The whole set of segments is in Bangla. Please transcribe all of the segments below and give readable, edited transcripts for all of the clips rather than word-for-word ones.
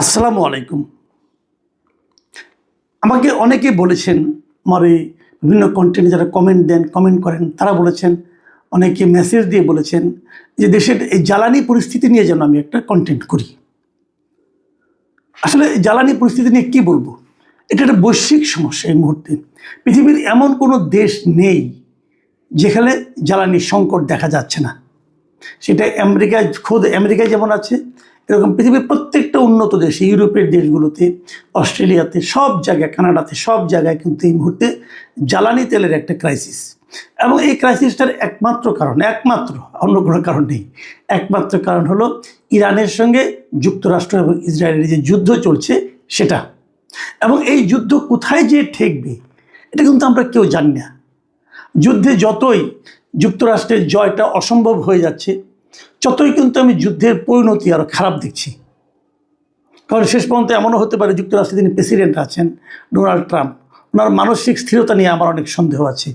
আসসালামু আলাইকুম। আমাকে অনেকেই বলেছেন, আমার এই বিভিন্ন কন্টেন্টে যারা কমেন্ট দেন, কমেন্ট করেন, তারা বলেছেন, অনেকে মেসেজ দিয়ে বলেছেন যে দেশের এই জ্বালানি পরিস্থিতি নিয়ে যেন আমি একটা কন্টেন্ট করি। আসলে জ্বালানি পরিস্থিতি নিয়ে কী বলবো? এটা একটা বৈশ্বিক সমস্যা এই মুহূর্তে। পৃথিবীর এমন কোনো দেশ নেই যেখানে জ্বালানির সংকট দেখা যাচ্ছে না। সেটা আমেরিকায়, খোদ আমেরিকায় যেমন আছে, এরকম পৃথিবীর প্রত্যেকটা উন্নত দেশে, ইউরোপের দেশগুলোতে, অস্ট্রেলিয়াতে, সব জায়গায়, কানাডাতে, সব জায়গায় কিন্তু এই মুহূর্তে জ্বালানি তেলের একটা ক্রাইসিস। এবং এই ক্রাইসিসটার একমাত্র কারণ, অন্য কোনো কারণ নেই, একমাত্র কারণ হলো ইরানের সঙ্গে যুক্তরাষ্ট্র এবং ইসরায়েলের যে যুদ্ধ চলছে সেটা। এবং এই যুদ্ধ কোথায় যেয়ে ঠেকবে এটা কিন্তু আমরা কেউ জানি না। যুদ্ধে যতই যুক্তরাষ্ট্রের জয়টা অসম্ভব হয়ে যাচ্ছে, ততই কিন্তু আমি যুদ্ধের পরিণতি আরও খারাপ দেখছি। কারণ শেষ পর্যন্ত এমনও হতে পারে, যুক্তরাষ্ট্রে যিনি প্রেসিডেন্ট আছেন ডোনাল্ড ট্রাম্প, ওনার মানসিক স্থিরতা নিয়ে আমার অনেক সন্দেহ আছে।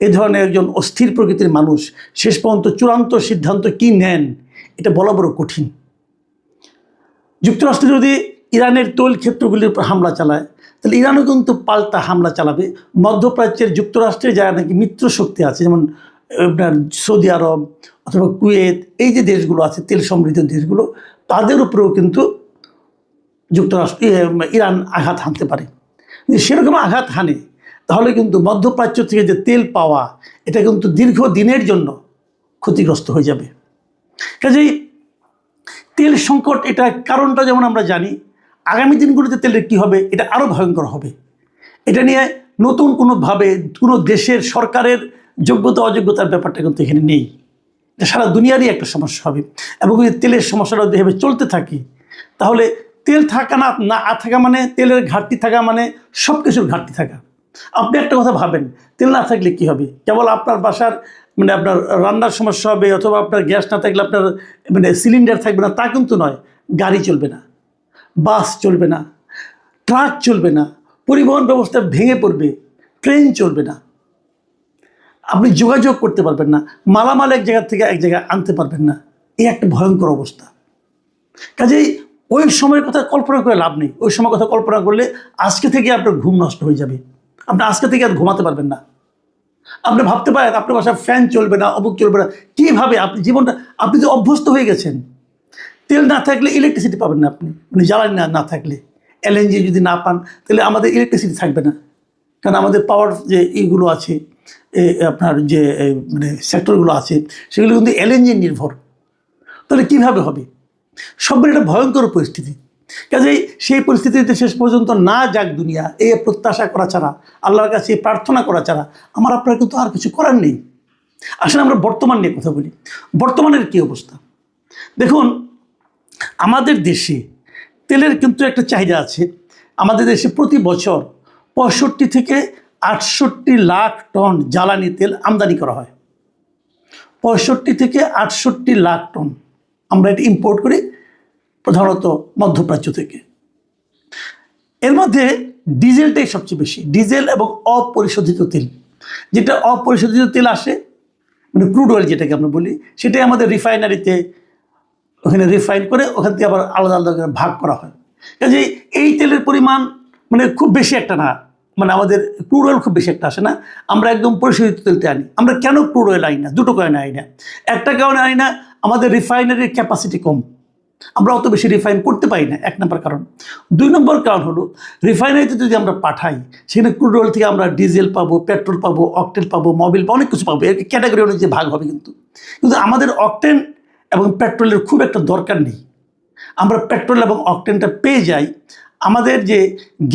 এ ধরনের একজন অস্থির প্রকৃতির মানুষ শেষ পর্যন্ত চূড়ান্ত সিদ্ধান্ত কী নেন এটা বলা বড় কঠিন। যুক্তরাষ্ট্র যদি ইরানের তৈল ক্ষেত্রগুলির উপর হামলা চালায়, তাহলে ইরানও কিন্তু পাল্টা হামলা চালাবে। মধ্যপ্রাচ্যের যুক্তরাষ্ট্রের যারা নাকি মিত্র শক্তি আছে, যেমন আপনার সৌদি আরব অথবা কুয়েত, এই যে দেশগুলো আছে তেল সমৃদ্ধ দেশগুলো, তাদের উপরেও কিন্তু ইরান আঘাত হানতে পারে। যদি সেরকম আঘাত হানে, তাহলে কিন্তু মধ্যপ্রাচ্য থেকে যে তেল পাওয়া, এটা কিন্তু দীর্ঘদিনের জন্য ক্ষতিগ্রস্ত হয়ে যাবে। কাজেই তেল সংকট, এটা কারণটা যেমন আমরা জানি, আগামী দিনগুলোতে তেলের কী হবে এটা আরও ভয়ঙ্কর হবে। এটা নিয়ে নতুন কোনোভাবে কোনো দেশের সরকারের যোগ্যতা অযোগ্যতার ব্যাপারটা কিন্তু এখানে নেই। এটা সারা দুনিয়ারই একটা সমস্যা হবে। এবং যদি তেলের সমস্যাটা যেভাবে চলতে থাকে, তাহলে তেল থাকা না থাকা মানে, তেলের ঘাটতি থাকা মানে সব কিছুর ঘাটতি থাকা। আপনি একটা কথা ভাবেন, তেল না থাকলে কী হবে? কেবল আপনার বাসার আপনার রান্নার সমস্যা হবে, অথবা আপনার গ্যাস না থাকলে আপনার সিলিন্ডার থাকবে না, তা কিন্তু নয়। গাড়ি চলবে না, বাস চলবে না, ট্রাক চলবে না, পরিবহন ব্যবস্থা ভেঙে পড়বে, ট্রেন চলবে না, আপনি যোগাযোগ করতে পারবেন না, মালামাল এক জায়গা থেকে এক জায়গায় আনতে পারবেন না। এই একটা ভয়ঙ্কর অবস্থা। কাজেই ওই সময়ের কথা কল্পনা করে লাভ নেই। ওই সময় কথা কল্পনা করলে আজকে থেকে আপনার ঘুম নষ্ট হয়ে যাবে। আপনি আজকে থেকে আর ঘুমাতে পারবেন না। আপনি ভাবতে পারেন আপনার বাসায় ফ্যান চলবে না, অমুক চলবে না, কীভাবে? আপনি জীবনটা, আপনি তো অভ্যস্ত হয়ে গেছেন। তেল না থাকলে ইলেকট্রিসিটি পাবেন না আপনি, জ্বালানি না থাকলে, এলএনজি যদি না পান, তাহলে আমাদের ইলেকট্রিসিটি থাকবে না। কারণ আমাদের পাওয়ার যে এইগুলো আছে, আপনার যে সেক্টরগুলো আছে, সেগুলো কিন্তু এলএনজি নির্ভর। তাহলে কীভাবে হবে? সবের একটা ভয়ঙ্কর পরিস্থিতি। কাজেই সেই পরিস্থিতিতে শেষ পর্যন্ত না যাক দুনিয়া, এই প্রত্যাশা করা ছাড়া, আল্লাহর কাছে প্রার্থনা করা ছাড়া আমার আপনার কিন্তু আর কিছু করার নেই। আসলে আমরা বর্তমান নিয়ে কথা বলি। বর্তমানের কী অবস্থা দেখুন। আমাদের দেশে তেলের কিন্তু একটা চাহিদা আছে। আমাদের দেশে প্রতি বছর 65 থেকে 68 লাখ টন জ্বালানি তেল আমদানি করা হয়। 65 থেকে 68 লাখ টন আমরা এটা ইম্পোর্ট করি, প্রধানত মধ্যপ্রাচ্য থেকে। এর মধ্যে ডিজেলটাই সবচেয়ে বেশি, ডিজেল এবং অপরিশোধিত তেল। যেটা অপরিশোধিত তেল আসে, ক্রুড অয়েল যেটাকে আমরা বলি, সেটাই আমাদের রিফাইনারিতে ওখানে রিফাইন করে ওখান থেকে আবার আলাদা আলাদা করে ভাগ করা হয়। কাজেই এই তেলের পরিমাণ খুব বেশি একটা না, আমাদের ক্রুড অয়েল খুব বেশি একটা আসে না। আমরা একদম পরিশোধিত তেলতে আনি। আমরা কেন ক্রুড অয়েল আনি না? দুটো কারণে আনি না। একটা কারণে আনি না, আমাদের রিফাইনারির ক্যাপাসিটি কম, আমরা অত বেশি রিফাইন করতে পারি না, 1 নম্বর কারণ। 2 নম্বর কারণ হলো, রিফাইনারিতে যদি আমরা পাঠাই, সেখানে ক্রুড অয়েল থেকে আমরা ডিজেল পাবো, পেট্রোল পাবো, অকটেন পাবো, মোবিল পাবো, অনেক কিছু পাবো। এর ক্যাটাগরি অনুযায়ী ভাগ হবে। কিন্তু আমাদের অকটেন এবং পেট্রোলের খুব একটা দরকার নেই। আমরা পেট্রোল এবং অকটেনটা পেয়ে যাই আমাদের যে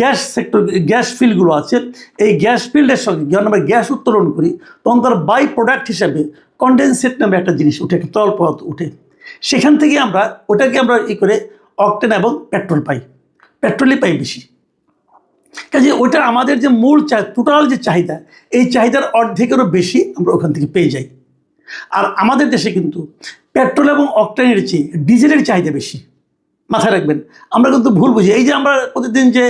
গ্যাস সেক্টর, গ্যাস ফিল্ডগুলো আছে, এই গ্যাস ফিল্ডের সঙ্গে যখন আমরা গ্যাস উত্তোলন করি, তখন তার বাই প্রোডাক্ট হিসাবে কনডেনসেট নামে একটা জিনিস উঠে, একটা তরল পদার্থ উঠে। সেখান থেকে আমরা ওটাকে আমরা করে অকটেন এবং পেট্রোল পাই, পেট্রোলই পাই বেশি। কাজে ওটা আমাদের যে মূল টোটাল যে চাহিদা, এই চাহিদার অর্ধেকেরও বেশি আমরা ওখান থেকে পেয়ে যাই। আর আমাদের দেশে কিন্তু পেট্রোল এবং অকটেনের চেয়ে ডিজেলের চাহিদা বেশি। মাথায় রাখবেন, আমরা কিন্তু ভুল বুঝি। এই যে আমরা প্রতিদিন যে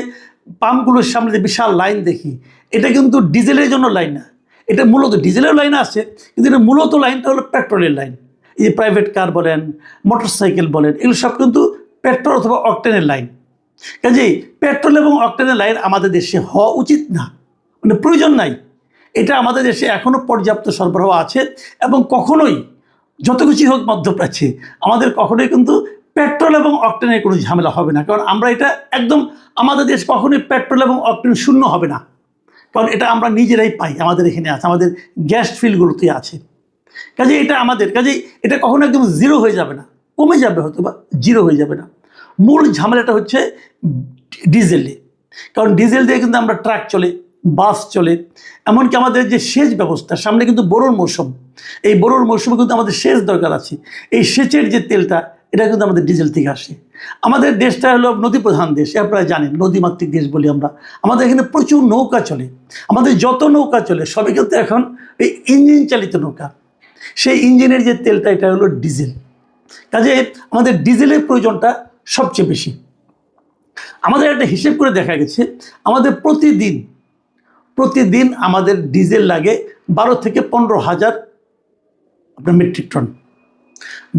পাম্পগুলোর সামনে যে বিশাল লাইন দেখি, এটা কিন্তু ডিজেলের জন্য লাইন না। এটা মূলত ডিজেলের লাইন আছে, কিন্তু এটা মূলত লাইনটা হলো পেট্রোলের লাইন। এই যে প্রাইভেট কার বলেন, মোটরসাইকেল বলেন, এগুলো সব কিন্তু পেট্রোল অথবা অকটেনের লাইন। কাজেই পেট্রোল এবং অকটেনের লাইন আমাদের দেশে হওয়া উচিত না, মানে প্রয়োজন নাই। এটা আমাদের দেশে এখনও পর্যাপ্ত সরবরাহ আছে এবং কখনোই যত কিছু হোক মধ্যপ্রাচ্যে আমাদের কখনোই কিন্তু পেট্রোল এবং অকটেনের কোনো ঝামেলা হবে না, কারণ আমরা এটা একদম, আমাদের দেশ কখনোই পেট্রোল এবং অকটেন শূন্য হবে না, কারণ এটা আমরা নিজেরাই পাই, আমাদের এখানে আছে, আমাদের গ্যাস ফিল্ডগুলোতে আছে। কাজেই এটা কখনো একদম জিরো হয়ে যাবে না, কমে যাবে হয়তো বা জিরো হয়ে যাবে না। মূল ঝামেলাটা হচ্ছে ডিজেলে, কারণ ডিজেল দিয়ে কিন্তু আমরা ট্রাক চলে, বাস চলে, এমনকি আমাদের যে সেচ ব্যবস্থা, সামনে কিন্তু বোরোর মৌসুম, এই বোরোর মৌসুমে কিন্তু আমাদের সেচ দরকার আছে, এই সেচের যে তেলটা এটা কিন্তু আমাদের ডিজেল থেকে আসে। আমাদের দেশটা হলো নদী প্রধান দেশ, আপনারা জানেন, নদীমাতৃক দেশ বলি আমরা। আমাদের এখানে প্রচুর নৌকা চলে, আমাদের যত নৌকা চলে সবই কিন্তু এখন এই ইঞ্জিন চালিত নৌকা, সেই ইঞ্জিনের যে তেলটা এটা হলো ডিজেল। কাজে আমাদের ডিজেলের প্রয়োজনটা সবচেয়ে বেশি। আমাদের একটা হিসেব করে দেখা গেছে আমাদের প্রতিদিন আমাদের ডিজেল লাগে 12 থেকে 15,000 আপনার মেট্রিক টন,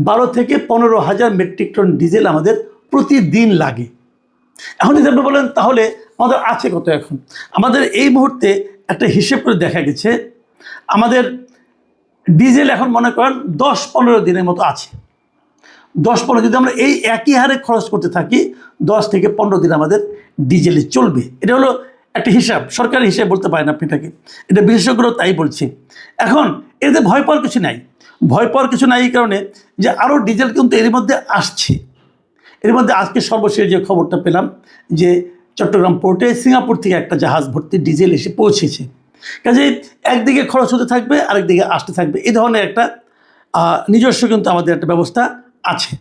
12 থেকে 15,000 মেট্রিক টন ডিজেল আমাদের প্রতিদিন লাগে। এখন যদি আপনি বলেন তাহলে আমাদের আছে কত, এখন আমাদের এই মুহূর্তে একটা হিসেব করে দেখা গেছে আমাদের ডিজেল এখন মনে করেন 10-15 দিনের মতো আছে। 10-15 যদি আমরা এই একই হারে খরচ করতে থাকি 10 থেকে 15 দিন আমাদের ডিজেলে চলবে। এটা হলো একটা হিসাব, সরকারি হিসাব বলতে পারেন আপনি এটাকে, এটা বিশেষজ্ঞরাও তাই বলছে। এখন এতে ভয় পাওয়ার কিছু নাই, এই কারণে যে আরও ডিজেল কিন্তু এর মধ্যে আসছে। এর মধ্যে আজকে সর্বশেষ যে খবরটা পেলাম যে চট্টগ্রাম পোর্টে সিঙ্গাপুর থেকে একটা জাহাজ ভর্তি ডিজেল এসে পৌঁছেছে। কাজে একদিকে খরচ হতে থাকবে, আরেকদিকে আসতে থাকবে, এই ধরনের একটা নিজস্ব কিন্তু আমাদের একটা ব্যবস্থা আছে।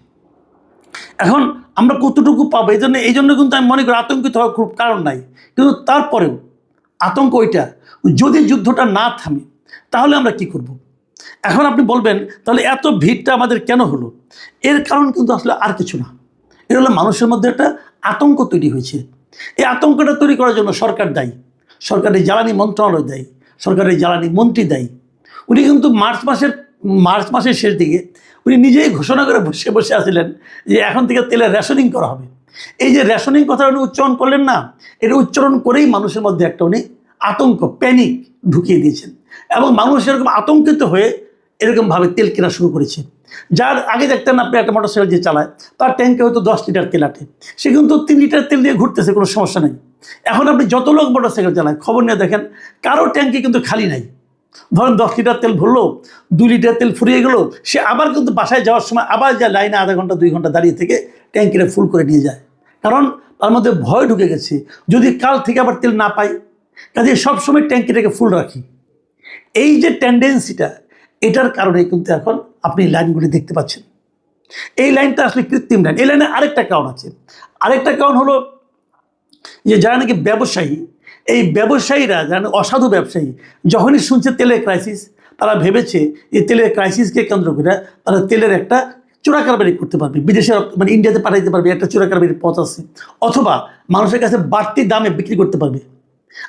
এখন আমরা কতটুকু পাবো, এই জন্য কিন্তু আমি মনে করি আতঙ্কিত হওয়ার খুব কারণ নাই, কিন্তু তারপরেও আতঙ্ক ওইটা, যদি যুদ্ধটা না থামে তাহলে আমরা কি করব। এখন আপনি বলবেন তাহলে এত ভিড়টা আমাদের কেন হলো, এর কারণ কিন্তু আসলে আর কিছু না, এটা হলো মানুষের মধ্যে একটা আতঙ্ক তৈরি হয়েছে। এই আতঙ্কটা তৈরি করার জন্য সরকার দায়ী, সরকারের জ্বালানি মন্ত্রণালয় দায়ী, সরকারের জ্বালানি মন্ত্রী দায়ী। উনি কিন্তু মার্চ মাসের শেষ দিকে উনি নিজেই ঘোষণা করে বসে আসছিলেন যে এখন থেকে তেলের রেশনিং করা হবে। এই যে রেশনিং কথা উনি উচ্চারণ করলেন না, এটা উচ্চারণ করেই মানুষের মধ্যে একটা উনি আতঙ্ক, প্যানিক ঢুকিয়ে দিয়েছেন, এবং মানুষ এরকম আতঙ্কিত হয়ে এরকমভাবে তেল কেনা শুরু করেছে। যার আগে দেখতেন আপনি একটা মোটরসাইকেল যে চালায় তার ট্যাঙ্কে হয়তো 10 লিটার তেল আটে, সে কিন্তু 3 লিটার তেল দিয়ে ঘুরতেছে, কোনো সমস্যা নেই। এখন আপনি যত লোক মোটরসাইকেল চালায় খবর নিয়ে দেখেন কারো ট্যাঙ্কি কিন্তু খালি নাই। ধরেন 10 লিটার তেল ভরলো, 2 লিটার তেল ফুরিয়ে গেল, সে আবার কিন্তু বাসায় যাওয়ার সময় আবার যা লাইনে আধা ঘন্টা 2 ঘন্টা দাঁড়িয়ে থেকে ট্যাঙ্কিটা ফুল করে নিয়ে যায়, কারণ তার মধ্যে ভয় ঢুকে গেছে যদি কাল থেকে আবার তেল না পাই। কাজে সবসময় ট্যাঙ্কিটাকে ফুল রাখি, এই যে টেন্ডেন্সিটা, এটার কারণে কিন্তু এখন আপনি লাইনগুলি দেখতে পাচ্ছেন। এই লাইনটা আসলে কৃত্রিম লাইন। এই লাইনে আরেকটা কারণ আছে, আরেকটা কারণ হলো যে যারা নাকি ব্যবসায়ী, এই ব্যবসায়ীরা যারা অসাধু ব্যবসায়ী, যখনই শুনছে তেলের ক্রাইসিস, তারা ভেবেছে যে তেলের ক্রাইসিসকে কেন্দ্র করে তারা তেলের একটা চোরা কারবারি করতে পারবে, বিদেশে মানে ইন্ডিয়াতে পাঠাইতে পারবে, একটা চোরা কারবারির পথ আছে, অথবা মানুষের কাছে বাড়তি দামে বিক্রি করতে পারবে।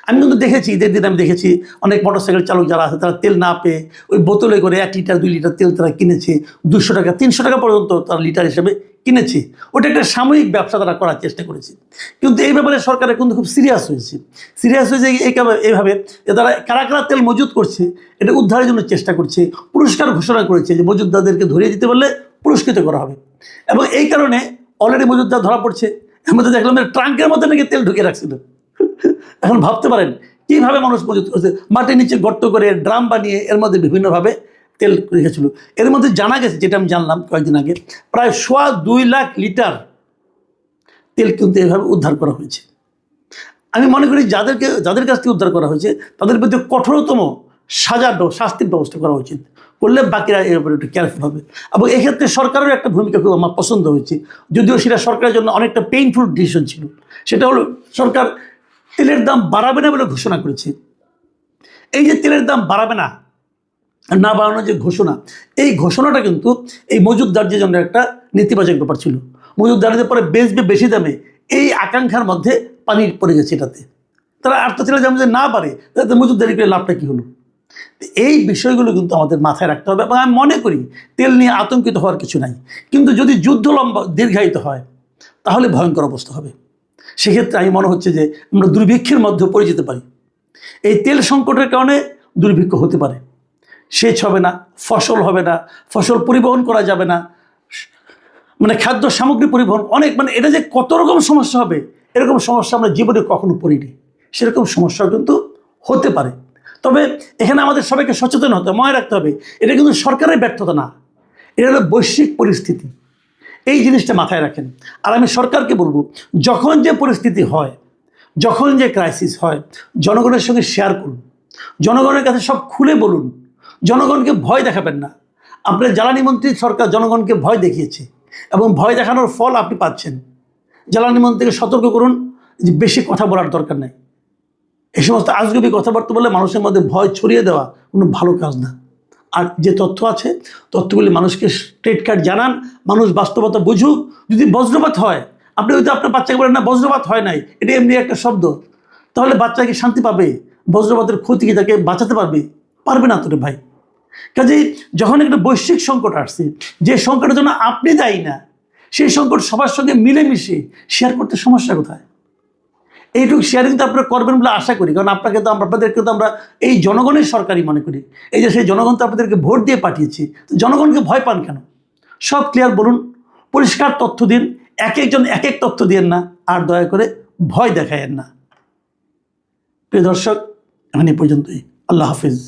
আমি কিন্তু দেখেছি, ঈদের দিন আমি দেখেছি অনেক মোটরসাইকেল চালক যারা আছে তারা তেল না পেয়ে ওই বোতলে করে 1 লিটার 2 লিটার তেল তারা কিনেছে, 200 টাকা 300 টাকা পর্যন্ত তারা লিটার হিসেবে কিনেছে। ওটা একটা সাময়িক ব্যবসা তারা করার চেষ্টা করেছে, কিন্তু এই ব্যাপারে সরকারের কিন্তু খুব সিরিয়াস হয়েছে এইভাবে যে তারা কারা কারা তেল মজুত করছে এটা উদ্ধারের জন্য চেষ্টা করছে, পুরস্কার ঘোষণা করেছে যে মজুতদারদেরকে ধরিয়ে দিতে পারলে পুরস্কৃত করা হবে। এবং এই কারণে অলরেডি মজুতদার ধরা পড়ছে। এর মধ্যে দেখলাম ট্রাঙ্কের মধ্যে নাকি তেল ঢুকে রাখছিল। এখন ভাবতে পারেন কীভাবে মানুষ মজুত করছে, মাটির নিচে গর্ত করে ড্রাম বানিয়ে এর মধ্যে বিভিন্নভাবে তেল রেখেছিল। এর মধ্যে জানা গেছে, যেটা আমি জানলাম কয়েকদিন আগে, প্রায় 2.25 লাখ লিটার তেল কিন্তু এভাবে উদ্ধার করা হয়েছে। আমি মনে করি যাদের কাছ থেকে উদ্ধার করা হয়েছে তাদের বিরুদ্ধে কঠোরতম শাস্তির ব্যবস্থা করা উচিত, করলে বাকিরা এর ব্যাপারে একটু কেয়ারফুল হবে। এবং এক্ষেত্রে সরকারের একটা ভূমিকা খুব আমার পছন্দ হয়েছে, যদিও সেটা সরকারের জন্য অনেকটা পেইনফুল ডিসিশন ছিল। সেটা হলো সরকার তেলের দাম বাড়াবে না বলে ঘোষণা করেছে। এই যে তেলের দাম বাড়াবে না, না বাড়ানোর যে ঘোষণা, এই ঘোষণাটা কিন্তু এই মজুতদারদের জন্য একটা নেতিবাচক ব্যাপার ছিল। মজুতদারদের পরে বেচবে বেশি দামে, এই আকাঙ্ক্ষার মধ্যে পানি পড়ে গেছে এটাতে। তারা আর তো তেলের দাম যদি না বাড়ে তাতে মজুতদারি করে লাভটা কী হলো। এই বিষয়গুলো কিন্তু আমাদের মাথায় রাখতে হবে। এবং আমি মনে করি তেল নিয়ে আতঙ্কিত হওয়ার কিছু নাই, কিন্তু যদি যুদ্ধ দীর্ঘায়িত হয় তাহলে ভয়ঙ্কর অবস্থা হবে। সেক্ষেত্রে আমি মনে হচ্ছে যে আমরা দুর্ভিক্ষের মধ্যে পড়ে যেতে পারি। এই তেল সংকটের কারণে দুর্ভিক্ষ হতে পারে, সেচ হবে না, ফসল হবে না, ফসল পরিবহন করা যাবে না, মানে খাদ্য সামগ্রী পরিবহন অনেক, মানে এটা যে কত রকম সমস্যা হবে, এরকম সমস্যা আমরা জীবনে কখনো পড়িনি। সেরকম সমস্যা কিন্তু হতে পারে। তবে এখানে আমাদের সবাইকে সচেতন হতে হবে, মনে রাখতে হবে এটা কিন্তু সরকারের ব্যর্থতা না, এটা হলো বৈশ্বিক পরিস্থিতি। এই জিনিসটা মাথায় রাখেন। আর আমি সরকারকে বলবো, যখন যে পরিস্থিতি হয়, যখন যে ক্রাইসিস হয়, জনগণের সঙ্গে শেয়ার করুন, জনগণের কাছে সব খুলে বলুন, জনগণকে ভয় দেখাবেন না। আপনার জ্বালানি মন্ত্রী সরকার জনগণকে ভয় দেখিয়েছে এবং ভয় দেখানোর ফল আপনি পাচ্ছেন। জ্বালানি মন্ত্রীকে সতর্ক করুন যে বেশি কথা বলার দরকার নেই। এই সমস্ত আজগুবি কথাবার্তা বলে মানুষের মধ্যে ভয় ছড়িয়ে দেওয়া কোনো ভালো কাজ না। আর যে তথ্য আছে, তথ্যগুলি মানুষকে স্ট্রেট কাট জানান, মানুষ বাস্তবতা বুঝুক। যদি বজ্রপাত হয়, আপনি হয়তো আপনার বাচ্চাকে বলেন না বজ্রপাত হয় নাই, এটা এমনি একটা শব্দ, তাহলে বাচ্চা কি শান্তি পাবে? বজ্রপাতের ক্ষতি কি তাকে বাঁচাতে পারবে? পারবে না তো রে ভাই। কাজেই যখন একটা বৈশ্বিক সংকট আসছে, যে সংকটের জন্য আপনি দায়ী না, সেই সংকট সবার সঙ্গে মিলেমিশে শেয়ার করতে সমস্যা কোথায়? এইটুকু শেয়ারিং তো আপনারা করবেন বলে আশা করি, কারণ আপনাদেরকে তো আমরা এই জনগণের সরকারই মনে করি। এই যে সেই জনগণ তো আপনাদেরকে ভোট দিয়ে পাঠিয়েছি, তো জনগণকে ভয় পান কেন? সব ক্লিয়ার বলুন, পরিষ্কার তথ্য দিন, এক একজন এক এক তথ্য দিয়েন না, আর দয়া করে ভয় দেখায়েন না। প্রিয় দর্শক, এখন এই পর্যন্তই। আল্লাহ হাফিজ।